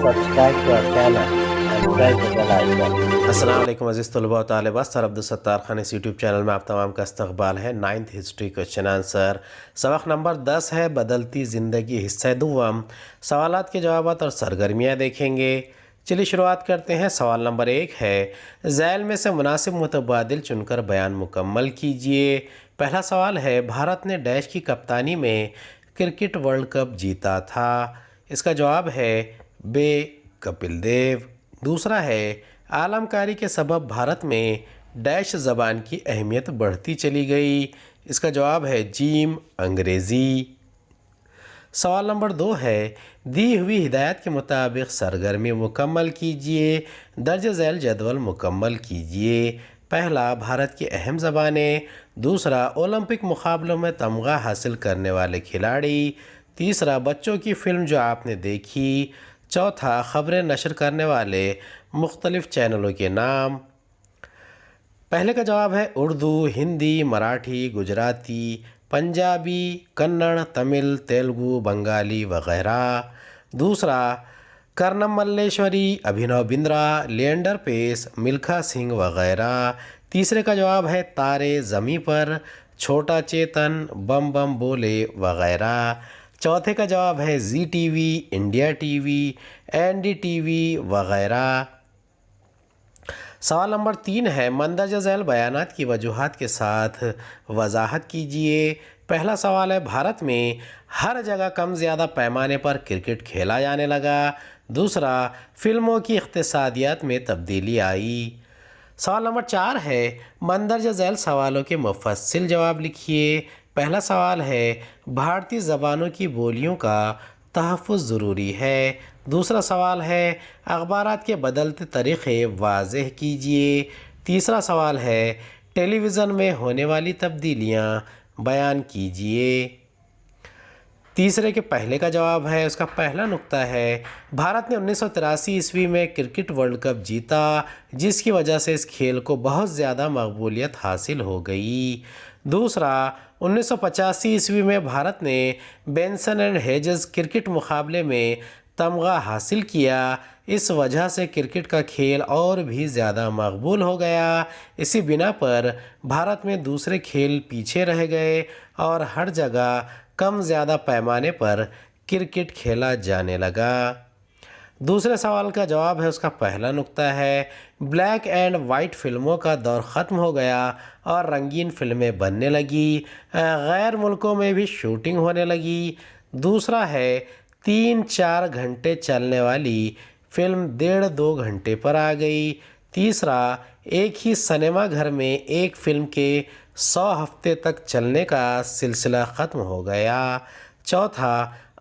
subscribe to our channel and press the bell icon. السلام علیکم عزیز طلباء و طالبات، سر عبدالستار خان اس یوٹیوب چینل میں آپ تمام کا استقبال ہے۔ 9th ہسٹری کوشچن آنسر سبق نمبر 10 ہے بدلتی زندگی حصہ دوم۔ سوالات کے جوابات اور سرگرمیاں دیکھیں گے۔ چلیے شروعات کرتے ہیں۔ سوال نمبر 1 ہے ذیل میں سے مناسب متبادل چن کر بیان مکمل کیجئے۔ پہلا سوال ہے بھارت نے ڈیش کی کپتانی میں کرکٹ ورلڈ کپ جیتا تھا۔ اس کا جواب ہے بے کپل دیو۔ دوسرا ہے عالم کاری کے سبب بھارت میں ڈیش زبان کی اہمیت بڑھتی چلی گئی۔ اس کا جواب ہے جیم انگریزی۔ سوال نمبر 2 ہے دی ہوئی ہدایت کے مطابق سرگرمی مکمل کیجئے۔ درج ذیل جدول مکمل کیجئے۔ پہلا بھارت کی اہم زبانیں، دوسرا اولمپک مقابلوں میں تمغہ حاصل کرنے والے کھلاڑی، تیسرا بچوں کی فلم جو آپ نے دیکھی، چوتھا خبریں نشر کرنے والے مختلف چینلوں کے نام۔ پہلے کا جواب ہے اردو، ہندی، مراٹھی، گجراتی، پنجابی، کنڑ، تمل، تیلگو، بنگالی وغیرہ۔ دوسرا کرنم ملیشوری، ابھینو بندرا، لینڈر پیس، ملکھا سنگھ وغیرہ۔ تیسرے کا جواب ہے تارے زمیں پر، چھوٹا چیتن، بم بم بولے وغیرہ۔ چوتھے کا جواب ہے زی ٹی وی، TV N D, T V ٹی وی وغیرہ۔ سوال نمبر 3 ہے مندرجہ ذیل بیانات کی وجوہات کے ساتھ وضاحت کیجئے۔ پہلا سوال ہے بھارت میں ہر جگہ کم زیادہ پیمانے پر کرکٹ کھیلا جانے لگا۔ دوسرا فلموں کی اقتصادیات میں تبدیلی آئی۔ سوال نمبر 4 ہے مندرجہ ذیل سوالوں کے مفصل جواب لکھیے۔ پہلا سوال ہے بھارتی زبانوں کی بولیوں کا تحفظ ضروری ہے۔ دوسرا سوال ہے اخبارات کے بدلتے طریقے واضح کیجئے۔ تیسرا سوال ہے ٹیلی ویژن میں ہونے والی تبدیلیاں بیان کیجئے۔ تیسرے کے پہلے کا جواب ہے، اس کا پہلا نقطہ ہے بھارت نے 1983 عیسوی میں کرکٹ ورلڈ کپ جیتا، جس کی وجہ سے اس کھیل کو بہت زیادہ مقبولیت حاصل ہو گئی۔ دوسرا 1985 عیسوی میں بھارت نے بینسن اینڈ ہیجز کرکٹ مقابلے میں تمغہ حاصل کیا، اس وجہ سے کرکٹ کا کھیل اور بھی زیادہ مقبول ہو گیا۔ اسی بنا پر بھارت میں دوسرے کھیل پیچھے رہ گئے اور ہر جگہ کم زیادہ پیمانے پر کرکٹ کھیلا جانے لگا۔ دوسرے سوال کا جواب ہے، اس کا پہلا نقطہ ہے بلیک اینڈ وائٹ فلموں کا دور ختم ہو گیا اور رنگین فلمیں بننے لگی، غیر ملکوں میں بھی شوٹنگ ہونے لگی۔ دوسرا ہے 3-4 گھنٹے چلنے والی فلم 1.5-2 گھنٹے پر آ گئی۔ تیسرا ایک ہی سنیما گھر میں ایک فلم کے 100 ہفتے تک چلنے کا سلسلہ ختم ہو گیا۔ چوتھا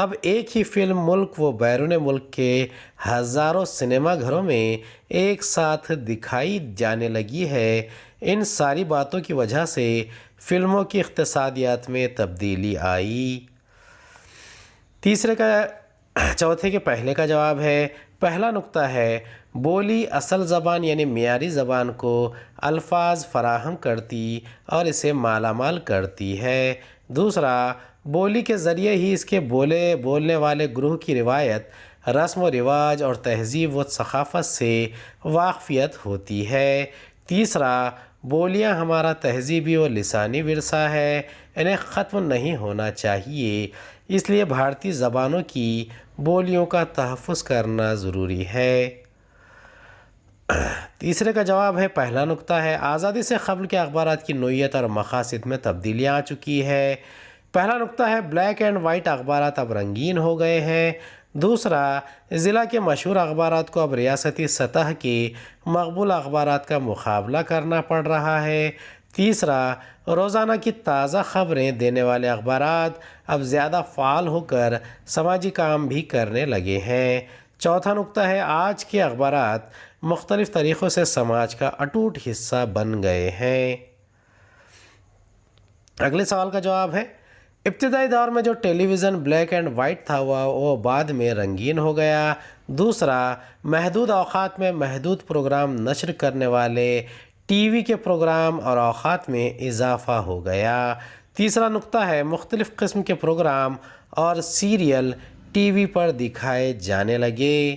اب ایک ہی فلم ملک و بیرون ملک کے ہزاروں سنیما گھروں میں ایک ساتھ دکھائی جانے لگی ہے۔ ان ساری باتوں کی وجہ سے فلموں کی اقتصادیات میں تبدیلی آئی۔ چوتھے کے پہلے کا جواب ہے، پہلا نقطہ ہے بولی اصل زبان یعنی معیاری زبان کو الفاظ فراہم کرتی اور اسے مالا مال کرتی ہے۔ دوسرا بولی کے ذریعے ہی اس کے بولنے والے گروہ کی روایت، رسم و رواج اور تہذیب و ثقافت سے واقفیت ہوتی ہے۔ تیسرا بولیاں ہمارا تہذیبی و لسانی ورثہ ہے، انہیں ختم نہیں ہونا چاہیے، اس لیے بھارتی زبانوں کی بولیوں کا تحفظ کرنا ضروری ہے۔ تیسرے کا جواب ہے، پہلا نقطہ ہے آزادی سے قبل کے اخبارات کی نوعیت اور مقاصد میں تبدیلیاں آ چکی ہے۔ پہلا نقطہ ہے بلیک اینڈ وائٹ اخبارات اب رنگین ہو گئے ہیں۔ دوسرا ضلع کے مشہور اخبارات کو اب ریاستی سطح کے مقبول اخبارات کا مقابلہ کرنا پڑ رہا ہے۔ تیسرا روزانہ کی تازہ خبریں دینے والے اخبارات اب زیادہ فعال ہو کر سماجی کام بھی کرنے لگے ہیں۔ چوتھا نقطہ ہے آج کے اخبارات مختلف طریقوں سے سماج کا اٹوٹ حصہ بن گئے ہیں۔ اگلے سوال کا جواب ہے ابتدائی دور میں جو ٹیلی ویژن بلیک اینڈ وائٹ تھا وہ بعد میں رنگین ہو گیا۔ دوسرا محدود اوقات میں محدود پروگرام نشر کرنے والے ٹی وی کے پروگرام اور اوقات میں اضافہ ہو گیا۔ تیسرا نقطہ ہے مختلف قسم کے پروگرام اور سیریل ٹی وی پر دکھائے جانے لگے۔